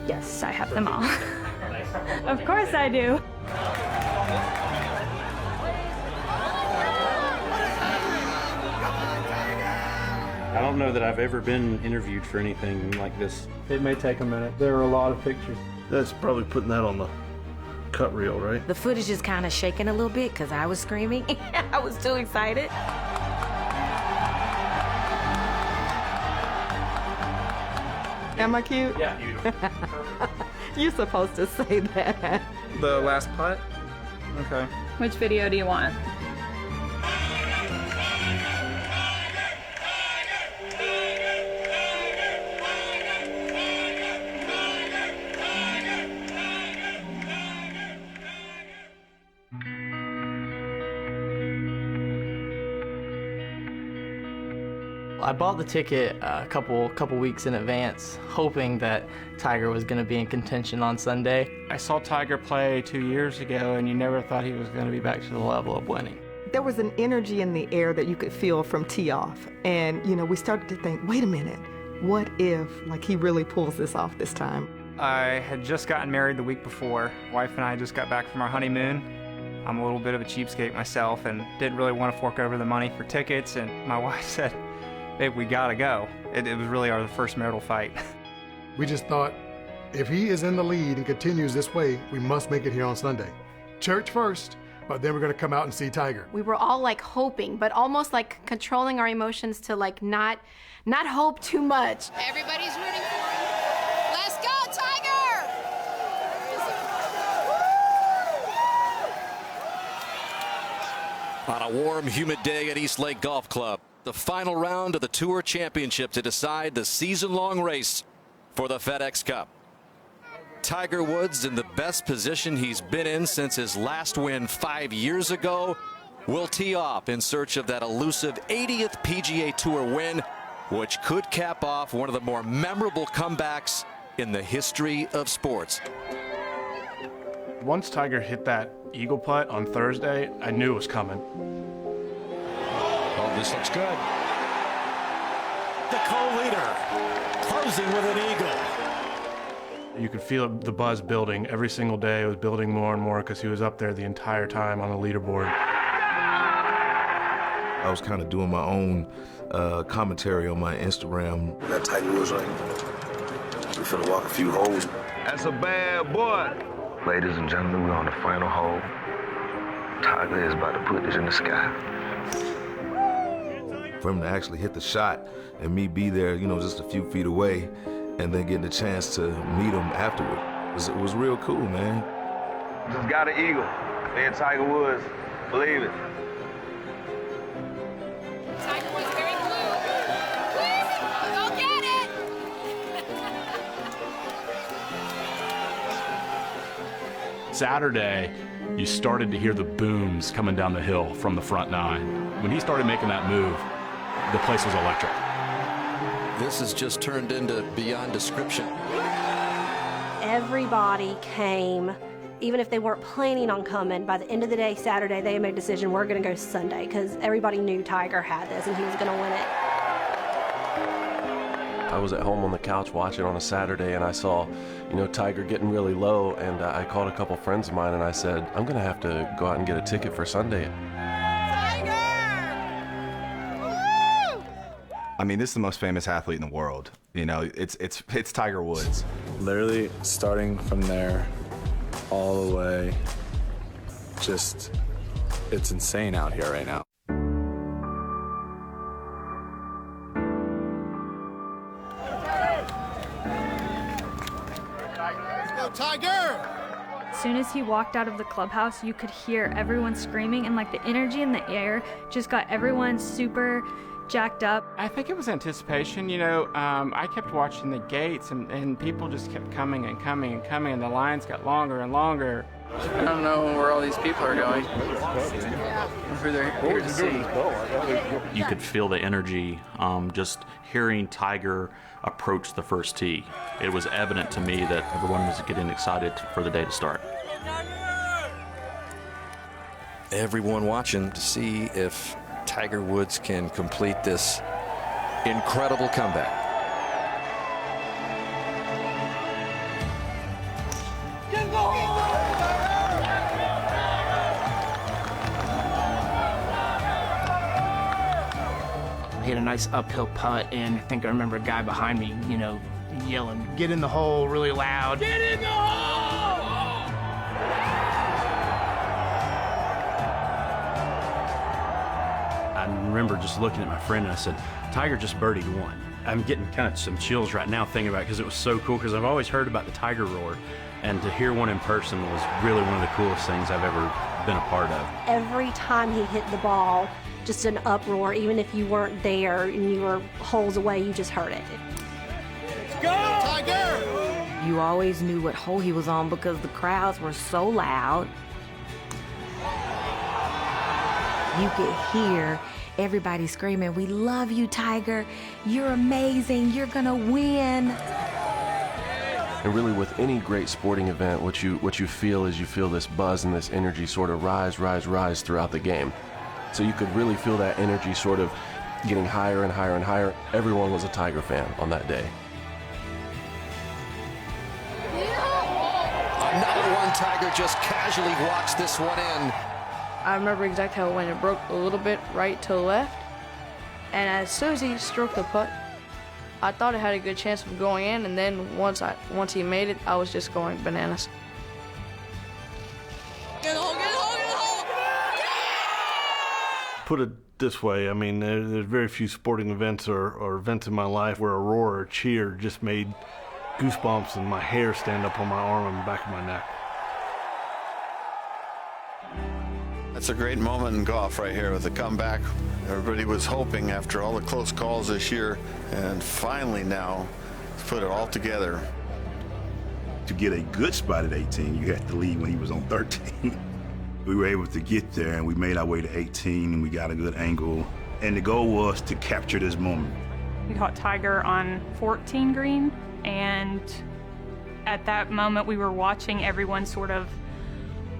Yes, I have them all. Of course I do. I don't know that I've ever been interviewed for anything like this. It may take a minute. There are a lot of pictures. That's probably putting that on the cut reel, right? The footage is kind of shaking a little bit because I was screaming. I was too excited. Am I cute? Yeah, beautiful. You're supposed to say that. The last putt? Okay. Which video do you want? I bought the ticket a couple weeks in advance, hoping that Tiger was going to be in contention on Sunday. I saw Tiger play 2 years ago, and you never thought he was going to be back to the level of winning. There was an energy in the air that you could feel from tee off. And, you know, we started to think, wait a minute, what if, like, he really pulls this off this time? I had just gotten married the week before. Wife and I just got back from our honeymoon. I'm a little bit of a cheapskate myself and didn't really want to fork over the money for tickets, and my wife said, babe, we gotta go. It was really our first marital fight. We just thought, if he is in the lead and continues this way, we must make it here on Sunday. Church first, but then we're gonna come out and see Tiger. We were all like hoping, but almost like controlling our emotions to like not hope too much. Everybody's rooting for him. Let's go, Tiger! On a warm, humid day at East Lake Golf Club, the final round of the Tour Championship to decide the season-long race for the FedEx Cup. Tiger Woods, in the best position he's been in since his last win 5 years ago, will tee off in search of that elusive 80th PGA Tour win, which could cap off one of the more memorable comebacks in the history of sports. Once Tiger hit that eagle putt on Thursday, I knew it was coming. Oh, this looks good. The co-leader closing with an eagle. You could feel the buzz building every single day. It was building more and more because he was up there the entire time on the leaderboard. I was kind of doing my own commentary on my Instagram. That Tiger Woods right. We finna walk a few holes. That's a bad boy. Ladies and gentlemen, we're on the final hole. Tiger is about to put this in the sky. For him to actually hit the shot and me be there, you know, just a few feet away, and then getting the chance to meet him afterward, it was real cool, man. Just got an eagle. Me and Tiger Woods, believe it. Tiger was very blue. Go get it! Saturday, you started to hear the booms coming down the hill from the front nine. When he started making that move, the place was electric. This has just turned into beyond description. Everybody came, even if they weren't planning on coming. By the end of the day, Saturday, they made a decision, we're going to go Sunday, because everybody knew Tiger had this and he was going to win it. I was at home on the couch watching on a Saturday, and I saw, you know, Tiger getting really low, and I called a couple friends of mine and I said, I'm going to have to go out and get a ticket for Sunday. I mean, this is the most famous athlete in the world. You know, it's Tiger Woods. Literally starting from there all the way, just, it's insane out here right now. Let's go, Tiger! As soon as he walked out of the clubhouse, you could hear everyone screaming, and like the energy in the air just got everyone super jacked up. I think it was anticipation. You know, I kept watching the gates, and people just kept coming and coming and coming, and the lines got longer and longer. I don't know where all these people are going, who they're here to see. You could feel the energy just hearing Tiger approach the first tee. It was evident to me that everyone was getting excited for the day to start. Everyone watching to see if Tiger Woods can complete this incredible comeback. hit a nice uphill putt, and I think I remember a guy behind me, you know, yelling, "Get in the hole," really loud. Get in the hole! I remember just looking at my friend and I said, Tiger just birdied one. I'm getting kind of some chills right now thinking about it because it was so cool, because I've always heard about the Tiger roar, and to hear one in person was really one of the coolest things I've ever been a part of. Every time he hit the ball, just an uproar, even if you weren't there and you were holes away, you just heard it. Let's go, Tiger! You always knew what hole he was on because the crowds were so loud. You could hear everybody screaming, "We love you, Tiger. You're amazing. You're gonna win." And really, with any great sporting event, what you feel is you feel this buzz and this energy sort of rise throughout the game. So you could really feel that energy sort of getting higher and higher and higher. Everyone was a Tiger fan on that day. Another one, Tiger just casually walks this one in. I remember exactly how it went. It broke a little bit right to left, and as soon as he stroked the putt, I thought it had a good chance of going in, and then once he made it, I was just going bananas. Get in the hole, get in the hole, get in the hole! Put it this way, I mean, there's very few sporting events or events in my life where a roar or cheer just made goosebumps and my hair stand up on my arm and the back of my neck. That's a great moment in golf right here with the comeback. Everybody was hoping after all the close calls this year, and finally now put it all together. To get a good spot at 18, you had to lead when he was on 13. We were able to get there, and we made our way to 18, and we got a good angle. And the goal was to capture this moment. We caught Tiger on 14 green, and at that moment we were watching everyone sort of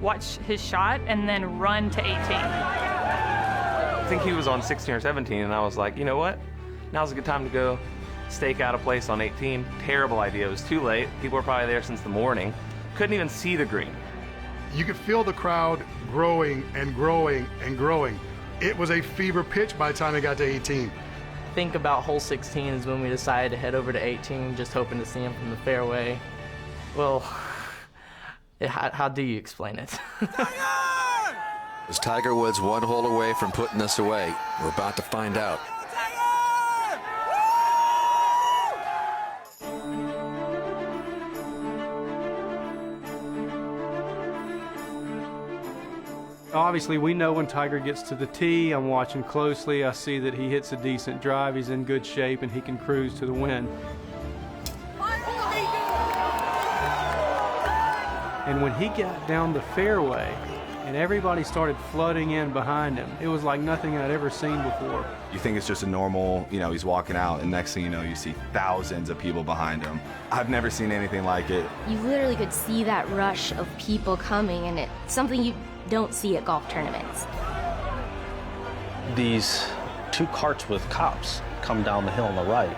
watch his shot and then run to 18. I think he was on 16 or 17, and I was like, you know what? Now's a good time to go stake out a place on 18. Terrible idea. It was too late. People were probably there since the morning. Couldn't even see the green. You could feel the crowd growing and growing and growing. It was a fever pitch by the time it got to 18. I think about hole 16 is when we decided to head over to 18, just hoping to see him from the fairway. Well, how do you explain it? Is Tiger Woods one hole away from putting this away? We're about to find out. Obviously, we know when Tiger gets to the tee. I'm watching closely. I see that he hits a decent drive. He's in good shape, and he can cruise to the win. And when he got down the fairway and everybody started flooding in behind him, it was like nothing I'd ever seen before. You think it's just a normal, you know, he's walking out, and next thing you know, you see thousands of people behind him. I've never seen anything like it. You literally could see that rush of people coming, and it's something you don't see at golf tournaments. These two carts with cops come down the hill on the right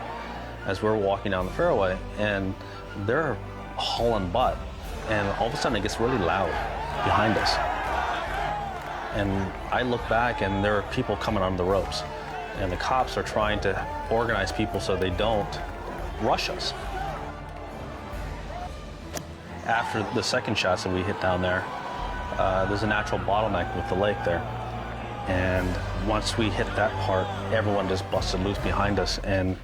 as we're walking down the fairway, and they're hauling butt. And all of a sudden it gets really loud behind us. And I look back and there are people coming on the ropes. And the cops are trying to organize people so they don't rush us. After the second shots that we hit down there, there's a natural bottleneck with the lake there. And once we hit that part, everyone just busted loose behind us and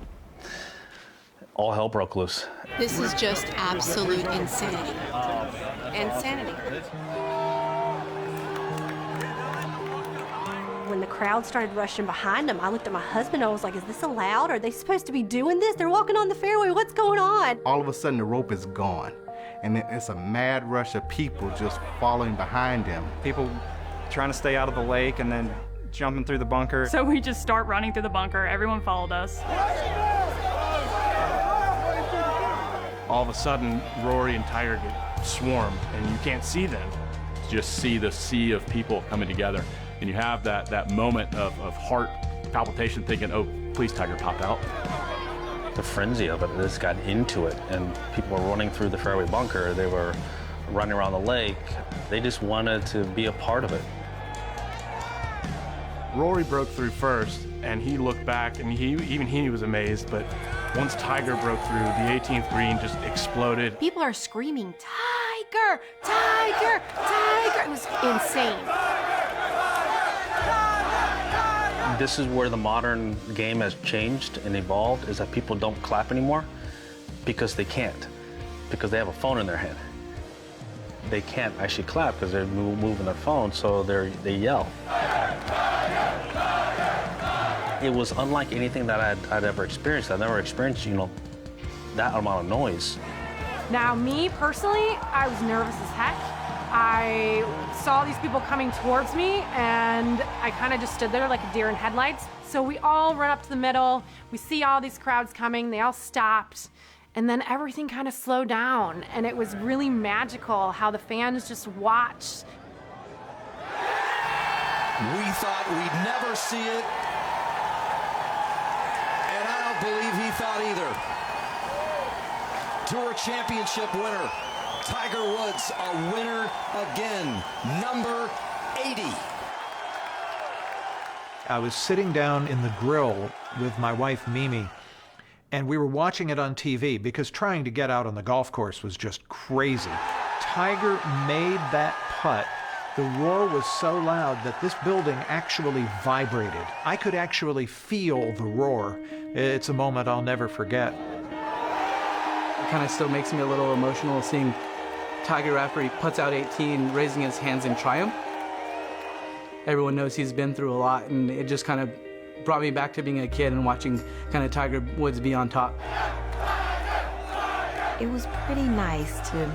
all hell broke loose. This is just absolute insanity. Insanity. When the crowd started rushing behind him, I looked at my husband and I was like, is this allowed? Are they supposed to be doing this? They're walking on the fairway. What's going on? All of a sudden, the rope is gone. And it's a mad rush of people just following behind him. People trying to stay out of the lake and then jumping through the bunker. So we just start running through the bunker. Everyone followed us. All of a sudden, Rory and Tiger get swarmed, and you can't see them. You just see the sea of people coming together, and you have that moment of heart palpitation, thinking, oh, please, Tiger, pop out. The frenzy of it just got into it, and people were running through the fairway bunker. They were running around the lake. They just wanted to be a part of it. Rory broke through first, and he looked back, and he was amazed. But once Tiger broke through, the 18th green just exploded. People are screaming, Tiger, Tiger, Tiger. It was insane. This is where the modern game has changed and evolved, is that people don't clap anymore because they can't, because they have a phone in their hand. They can't actually clap because they're moving their phone, so they yell. It was unlike anything that I'd ever experienced. I'd never experienced, that amount of noise. Now, me personally, I was nervous as heck. I saw these people coming towards me, and I kind of just stood there like a deer in headlights. So we all run up to the middle. We see all these crowds coming. They all stopped. And then everything kind of slowed down, and it was really magical how the fans just watched. We thought we'd never see it, and I don't believe he thought either. Tour Championship winner, Tiger Woods, a winner again, number 80. I was sitting down in the grill with my wife, Mimi, and we were watching it on TV because trying to get out on the golf course was just crazy. Tiger made that putt. The roar was so loud that this building actually vibrated. I could actually feel the roar. It's a moment I'll never forget. It kind of still makes me a little emotional seeing Tiger, after he puts out 18, raising his hands in triumph. Everyone knows he's been through a lot, and it just kind of brought me back to being a kid and watching kind of Tiger Woods be on top. It was pretty nice to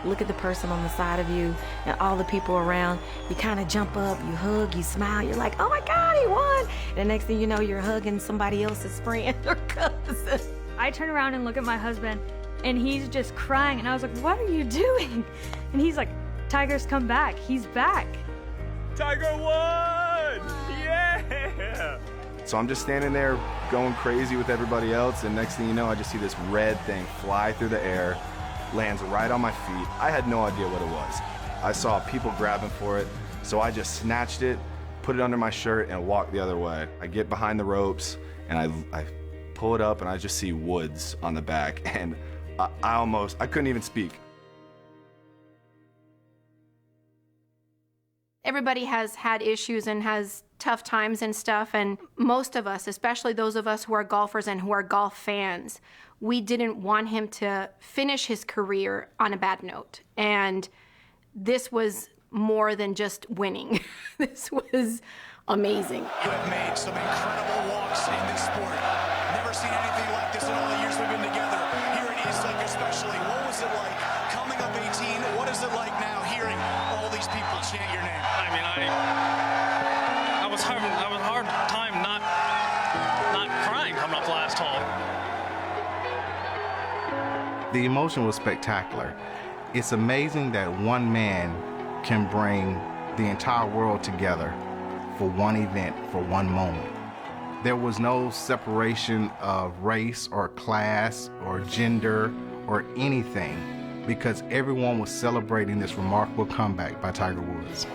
look at the person on the side of you and all the people around. You kind of jump up, you hug, you smile, you're like, oh my God, he won! And the next thing you know, you're hugging somebody else's friend or cousin. I turn around and look at my husband, and he's just crying, and I was like, what are you doing? And he's like, Tiger's come back, he's back. Tiger won! Yeah! So I'm just standing there going crazy with everybody else, and next thing you know, I just see this red thing fly through the air, lands right on my feet. I had no idea what it was. I saw people grabbing for it, so I just snatched it, put it under my shirt, and walked the other way. I get behind the ropes, and I pull it up, and I just see Woods on the back, and I couldn't even speak. Everybody has had issues and has tough times and stuff, and most of us, especially those of us who are golfers and who are golf fans, we didn't want him to finish his career on a bad note. And this was more than just winning. This was amazing. You have made some incredible walks in this sport. Never seen anything like this in all the years we've been together. Here in East Lake especially. What was it like coming up 18? What is it like now hearing all these people chant your name? I mean, I was having a hard time not crying coming up the last hole. The emotion was spectacular. It's amazing that one man can bring the entire world together for one event, for one moment. There was no separation of race or class or gender or anything, because everyone was celebrating this remarkable comeback by Tiger Woods.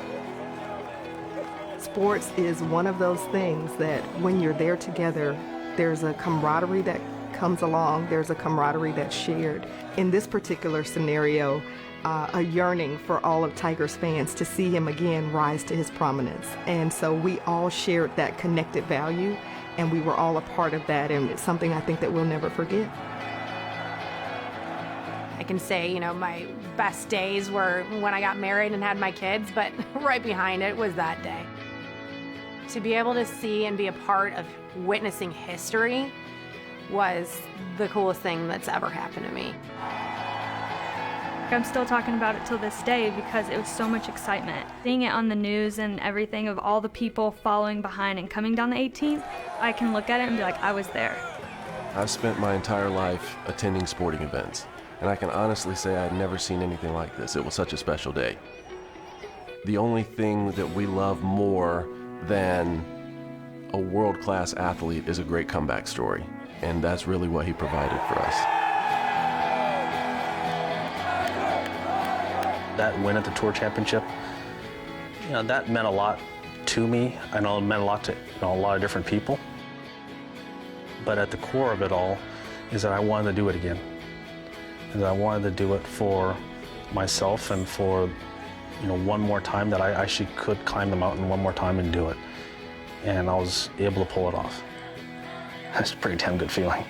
Sports is one of those things that when you're there together, there's a camaraderie that comes along, there's a camaraderie that's shared. In this particular scenario, a yearning for all of Tiger's fans to see him again rise to his prominence. And so we all shared that connected value, and we were all a part of that, and it's something I think that we'll never forget. I can say, my best days were when I got married and had my kids, but right behind it was that day. To be able to see and be a part of witnessing history was the coolest thing that's ever happened to me. I'm still talking about it till this day because it was so much excitement. Seeing it on the news and everything of all the people following behind and coming down the 18th, I can look at it and be like, I was there. I've spent my entire life attending sporting events, and I can honestly say I'd never seen anything like this. It was such a special day. The only thing that we love more than a world-class athlete is a great comeback story, and that's really what he provided for us. That win at the Tour Championship, that meant a lot to me. I know it meant a lot to a lot of different people. But at the core of it all is that I wanted to do it again. And I wanted to do it for myself and for one more time, that I actually could climb the mountain one more time and do it. And I was able to pull it off. That's a pretty damn good feeling.